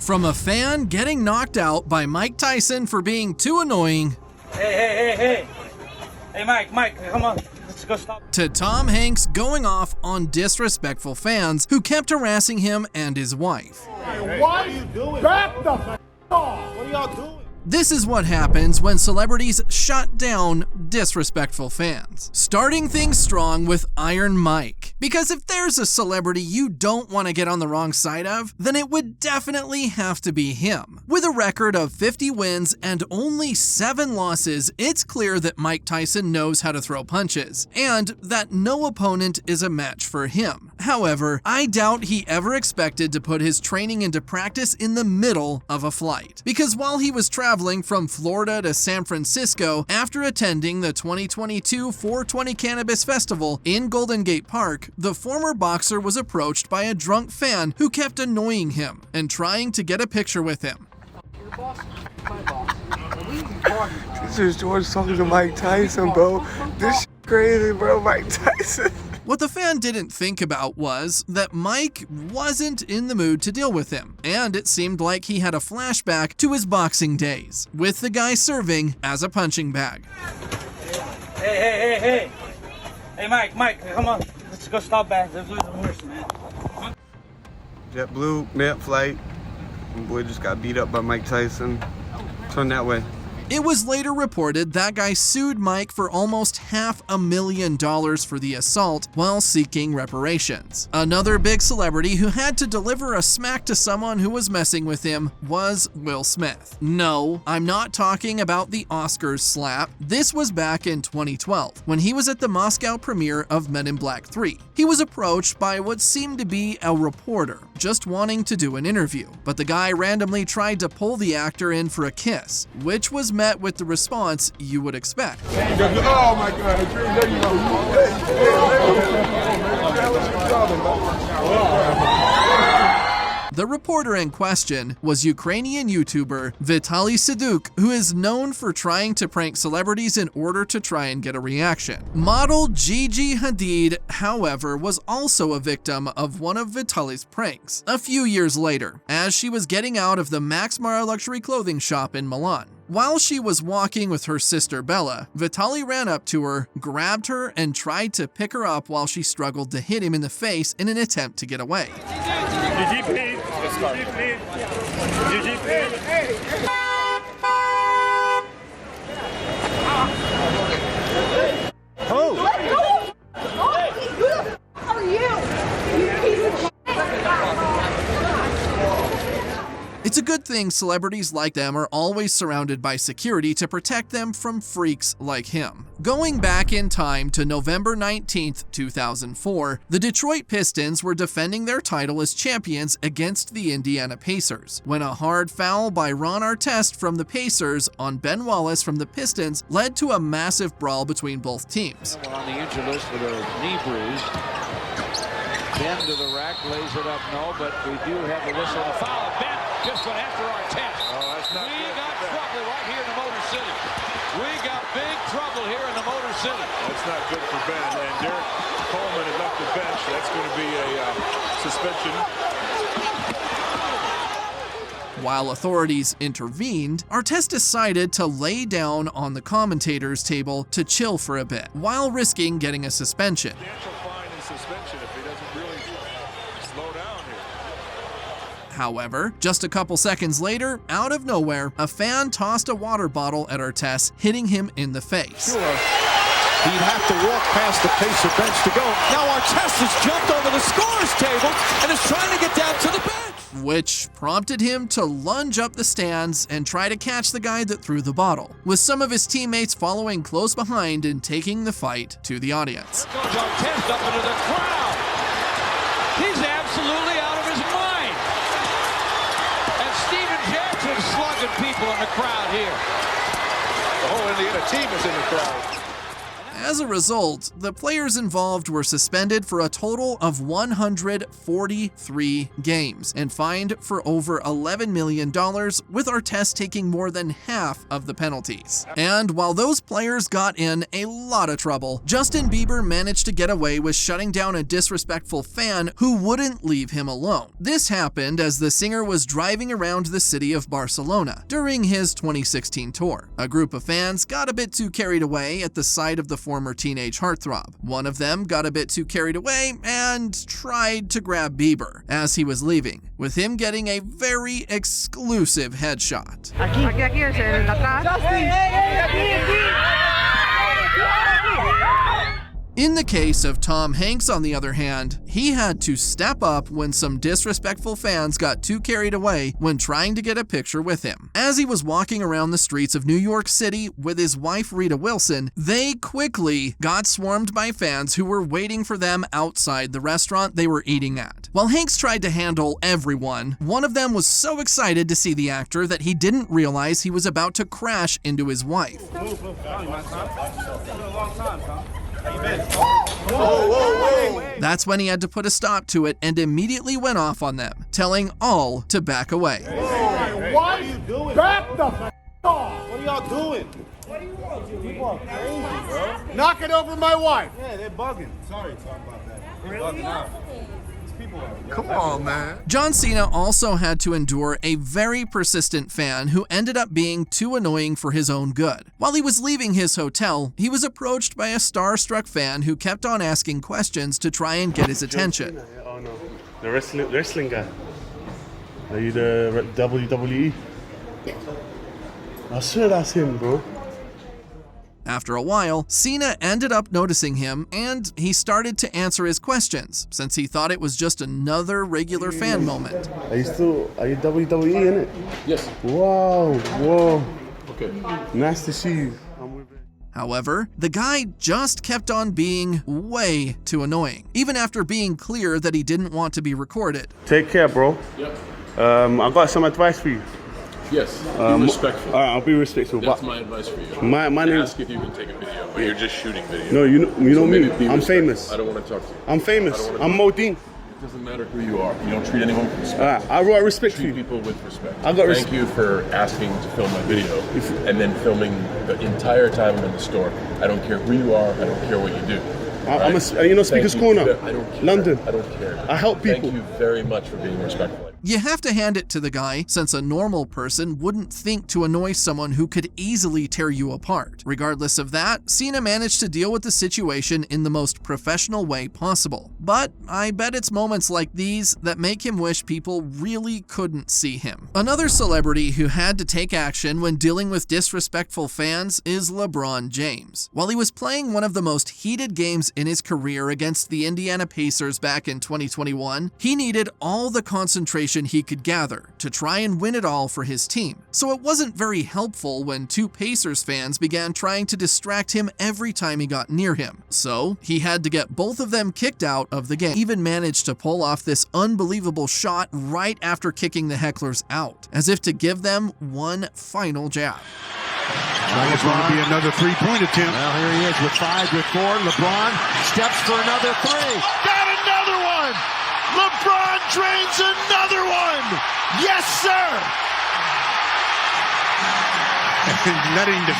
From a fan getting knocked out by Mike Tyson for being too annoying. Hey, Mike, come on. Let's go stop. To Tom Hanks going off on disrespectful fans who kept harassing him and his wife. Hey, what are you doing? Back the f*** off! What are y'all doing? This is what happens when celebrities shut down disrespectful fans. Starting things strong with Iron Mike. Because if there's a celebrity you don't want to get on the wrong side of, then it would definitely have to be him. With a record of 50 wins and only 7 losses, it's clear that Mike Tyson knows how to throw punches, and that no opponent is a match for him. However, I doubt he ever expected to put his training into practice in the middle of a flight. Because while he was traveling from Florida to San Francisco after attending the 2022 420 Cannabis Festival in Golden Gate Park, the former boxer was approached by a drunk fan who kept annoying him and trying to get a picture with him. This is George talking to Mike Tyson, bro. This crazy, bro. Mike Tyson. What the fan didn't think about was that Mike wasn't in the mood to deal with him, and it seemed like he had a flashback to his boxing days, with the guy serving as a punching bag. Hey, Mike, come on. Let's go stop back. There's a horse, man. JetBlue, mid-flight. My boy just got beat up by Mike Tyson. Turn that way. It was later reported that guy sued Mike for almost $500,000 for the assault while seeking reparations. Another big celebrity who had to deliver a smack to someone who was messing with him was Will Smith. No, I'm not talking about the Oscars slap. This was back in 2012, when he was at the Moscow premiere of Men in Black 3. He was approached by what seemed to be a reporter, just wanting to do an interview. But the guy randomly tried to pull the actor in for a kiss, which was met with the response you would expect. Oh my God! The reporter in question was Ukrainian YouTuber Vitaly Siduk, who is known for trying to prank celebrities in order to try and get a reaction. Model Gigi Hadid, however, was also a victim of one of Vitaly's pranks a few years later, as she was getting out of the Max Mara luxury clothing shop in Milan. While she was walking with her sister Bella, Vitaly ran up to her, grabbed her, and tried to pick her up while she struggled to hit him in the face in an attempt to get away. It's a good thing celebrities like them are always surrounded by security to protect them from freaks like him. Going back in time to November 19th, 2004, the Detroit Pistons were defending their title as champions against the Indiana Pacers, when a hard foul by Ron Artest from the Pacers on Ben Wallace from the Pistons led to a massive brawl between both teams. On the injured list with a knee bruise. Ben to the rack, lays it up, no, but we do have the whistle and a foul. Ben just went after Artest. Oh, that's not we good. got trouble right here in the Motor City. We got big trouble here in the Motor City. That's not good for Ben. And Derek Coleman had left the bench. That's going to be a suspension. While authorities intervened, Artest decided to lay down on the commentator's table to chill for a bit, while risking getting a suspension. Substantial fine and suspension if he doesn't really slow down here. However, just a couple seconds later, out of nowhere, a fan tossed a water bottle at Artest, hitting him in the face. Sure. He'd have to walk past the Pacer bench to go. Now Artest has jumped over the scorer's table and is trying to get down to the bench, which prompted him to lunge up the stands and try to catch the guy that threw the bottle, with some of his teammates following close behind and taking the fight to the audience. There goes Artest up into the crowd. He's absolutely out of his mind. And Steven Jackson slugging people in the crowd here. The whole Indiana team is in the crowd. As a result, the players involved were suspended for a total of 143 games and fined for over $11 million, with Artest taking more than half of the penalties. And while those players got in a lot of trouble, Justin Bieber managed to get away with shutting down a disrespectful fan who wouldn't leave him alone. This happened as the singer was driving around the city of Barcelona during his 2016 tour. A group of fans got a bit too carried away at the sight of the former teenage heartthrob. One of them got a bit too carried away and tried to grab Bieber as he was leaving, with him getting a very exclusive headshot. Aquí es el atrás. In the case of Tom Hanks, on the other hand, he had to step up when some disrespectful fans got too carried away when trying to get a picture with him. As he was walking around the streets of New York City with his wife Rita Wilson, they quickly got swarmed by fans who were waiting for them outside the restaurant they were eating at. While Hanks tried to handle everyone, one of them was so excited to see the actor that he didn't realize he was about to crash into his wife. That's when he had to put a stop to it and immediately went off on them, telling all to back away. What are you doing? Back the f*** off! What are y'all doing? What are you doing? People are crazy, bro. Knock it over my wife. Yeah, they're bugging. Sorry to talk about that. They're bugging out. Come on, man. John Cena also had to endure a very persistent fan who ended up being too annoying for his own good. While he was leaving his hotel, he was approached by a starstruck fan who kept on asking questions to try and get his attention. Oh no, the wrestling guy. Are you the WWE? I swear that's him, bro. After a while, Cena ended up noticing him and he started to answer his questions since he thought it was just another regular fan moment. Are you WWE in it? Yes. Wow, whoa. Okay. Nice to see you. However, the guy just kept on being way too annoying, even after being clear that he didn't want to be recorded. Take care, bro. Yep. I got some advice for you. Yes, be respectful. All right, I'll be respectful. That's my advice for you. My name. Ask if you can take a video, but you're just shooting video. No, you know me. I'm respectful. famous. I don't want to talk to you. I'm famous. I'm Modine. It doesn't matter who you are. You don't treat anyone with respect. I got respect for Treat you. people with respect. Thank you for asking to film my video and then filming the entire time I'm in the store. I don't care who you are. I don't care what you do. I'm a Speaker's Corner. I don't care. London. I don't care. I help people. Thank you very much for being respectful. You have to hand it to the guy, since a normal person wouldn't think to annoy someone who could easily tear you apart. Regardless of that, Cena managed to deal with the situation in the most professional way possible. But I bet it's moments like these that make him wish people really couldn't see him. Another celebrity who had to take action when dealing with disrespectful fans is LeBron James. While he was playing one of the most heated games in his career against the Indiana Pacers back in 2021, he needed all the concentration he could gather to try and win it all for his team. So it wasn't very helpful when two Pacers fans began trying to distract him every time he got near him. So he had to get both of them kicked out of the game. He even managed to pull off this unbelievable shot right after kicking the hecklers out, as if to give them one final jab. It's going to be another three-point attempt. Well, here he is with 5, with 4. LeBron steps for another 3. Got another one! LeBron drains another one! Yes, sir! Letting the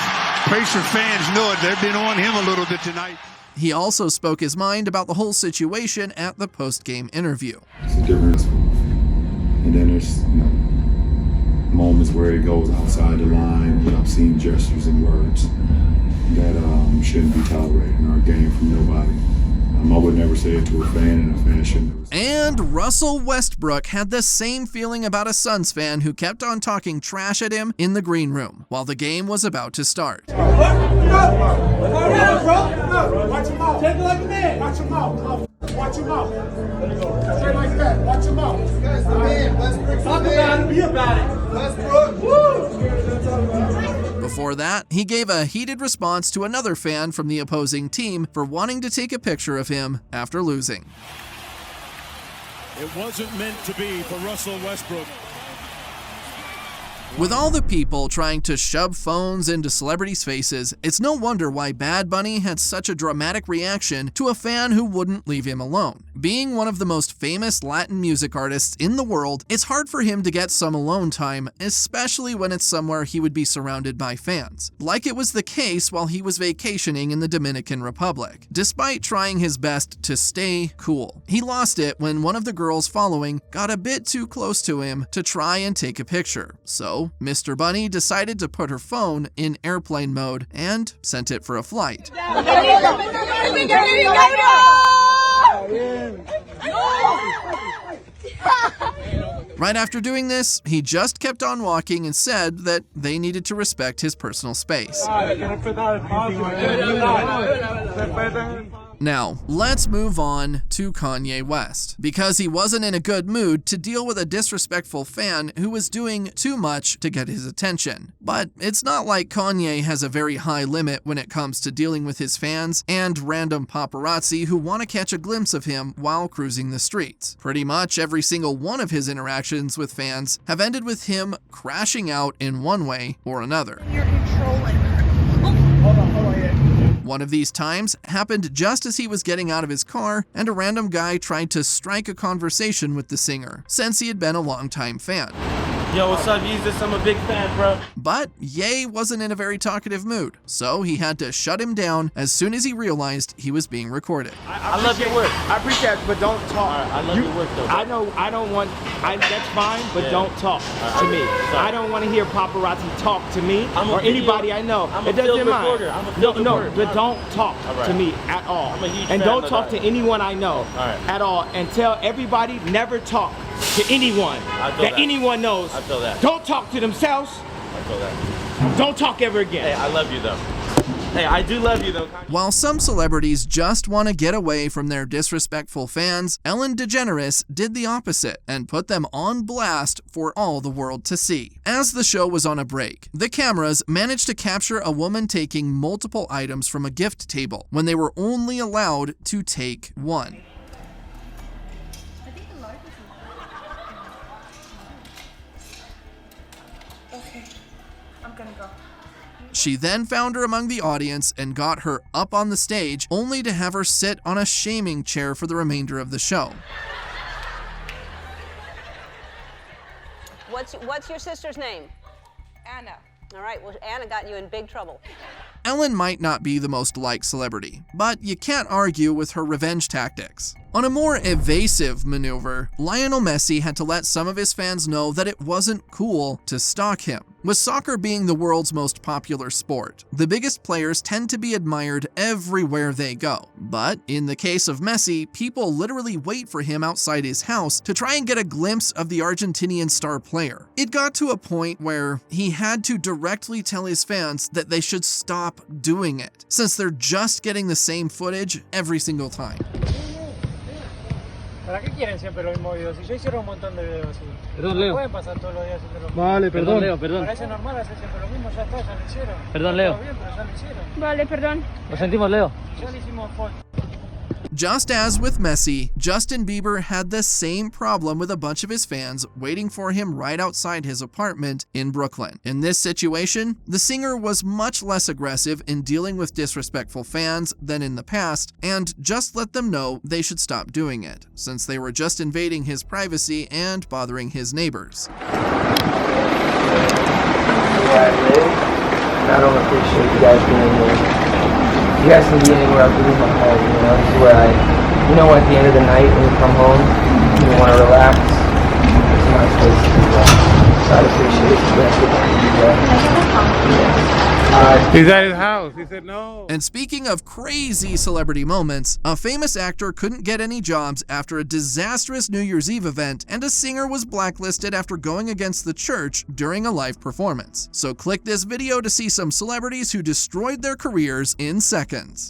Pacer fans know it. They've been on him a little bit tonight. He also spoke his mind about the whole situation at the post-game interview. It's a difference. And then there's moments where it goes outside the line with obscene gestures and words that shouldn't be tolerated in our game from nobody. I would never say it to a fan, and a fan shouldn't. And Russell Westbrook had the same feeling about a Suns fan who kept on talking trash at him in the green room while the game was about to start. Watch your mouth. Take it like a man. Watch your mouth. Watch your mouth. Straight like that. Watch your mouth. That's the man. Westbrook. Talk about it. Be about it. Westbrook. Woo! Before that, he gave a heated response to another fan from the opposing team for wanting to take a picture of him after losing. It wasn't meant to be for Russell Westbrook. With all the people trying to shove phones into celebrities' faces, it's no wonder why Bad Bunny had such a dramatic reaction to a fan who wouldn't leave him alone. Being one of the most famous Latin music artists in the world, it's hard for him to get some alone time, especially when it's somewhere he would be surrounded by fans, like it was the case while he was vacationing in the Dominican Republic. Despite trying his best to stay cool, he lost it when one of the girls following got a bit too close to him to try and take a picture. So, Mr. Bunny decided to put her phone in airplane mode and sent it for a flight. Right after doing this, he just kept on walking and said that they needed to respect his personal space. Now, let's move on to Kanye West, because he wasn't in a good mood to deal with a disrespectful fan who was doing too much to get his attention. But it's not like Kanye has a very high limit when it comes to dealing with his fans and random paparazzi who want to catch a glimpse of him while cruising the streets. Pretty much every single one of his interactions with fans have ended with him crashing out in one way or another. You're controlling. One of these times happened just as he was getting out of his car and a random guy tried to strike a conversation with the singer, since he had been a longtime fan. Yo, what's up, Yeezus? I'm a big fan, bro. But Ye wasn't in a very talkative mood, so he had to shut him down as soon as he realized he was being recorded. I love your work. I appreciate it, but don't talk. I love your work, though. Bro. I don't want, that's fine, but don't talk to me. I don't want to hear paparazzi talk to me or anybody I know. I'm it a doesn't field matter. reporter. I'm a field reporter. But don't talk to me at all. I'm a huge and fan don't of talk that. to anyone I know at all. And tell everybody never talk to anyone that anyone knows. I feel that. Don't talk to themselves. I feel that. Don't talk ever again. Hey, I love you, though. Hey, I do love you, though. While some celebrities just want to get away from their disrespectful fans, Ellen DeGeneres did the opposite and put them on blast for all the world to see. As the show was on a break, the cameras managed to capture a woman taking multiple items from a gift table when they were only allowed to take one. Okay, I'm gonna go. She then found her among the audience and got her up on the stage, only to have her sit on a shaming chair for the remainder of the show. What's your sister's name? Anna. All right, well, Anna got you in big trouble. Ellen might not be the most liked celebrity, but you can't argue with her revenge tactics. On a more evasive maneuver, Lionel Messi had to let some of his fans know that it wasn't cool to stalk him. With soccer being the world's most popular sport, the biggest players tend to be admired everywhere they go. But in the case of Messi, people literally wait for him outside his house to try and get a glimpse of the Argentinian star player. It got to a point where he had to directly tell his fans that they should stop doing it, since they're just getting the same footage every single time. ¿Para qué quieren siempre los mismos videos? Si yo hicieron un montón de videos así. Perdón, Leo. Pueden pasar todos los días haciendo lo mismo. Vale, perdón. Leo, perdón. Parece normal hacer siempre lo mismo, ya está, ya lo hicieron. Perdón, Leo. Todo bien, pero ya lo hicieron. Vale, perdón. Lo sentimos, Leo. Ya le hicimos foto. Just as with Messi, Justin Bieber had the same problem with a bunch of his fans waiting for him right outside his apartment in Brooklyn. In this situation, the singer was much less aggressive in dealing with disrespectful fans than in the past, and just let them know they should stop doing it, since they were just invading his privacy and bothering his neighbors. I don't appreciate you guys being here. You guys can be anywhere up in my home, you know, this is where at the end of the night when you come home, you want to relax, it's a nice place to do that. So I'd appreciate it. He's at his house. He said no. And speaking of crazy celebrity moments, a famous actor couldn't get any jobs after a disastrous New Year's Eve event, and a singer was blacklisted after going against the church during a live performance. So click this video to see some celebrities who destroyed their careers in seconds.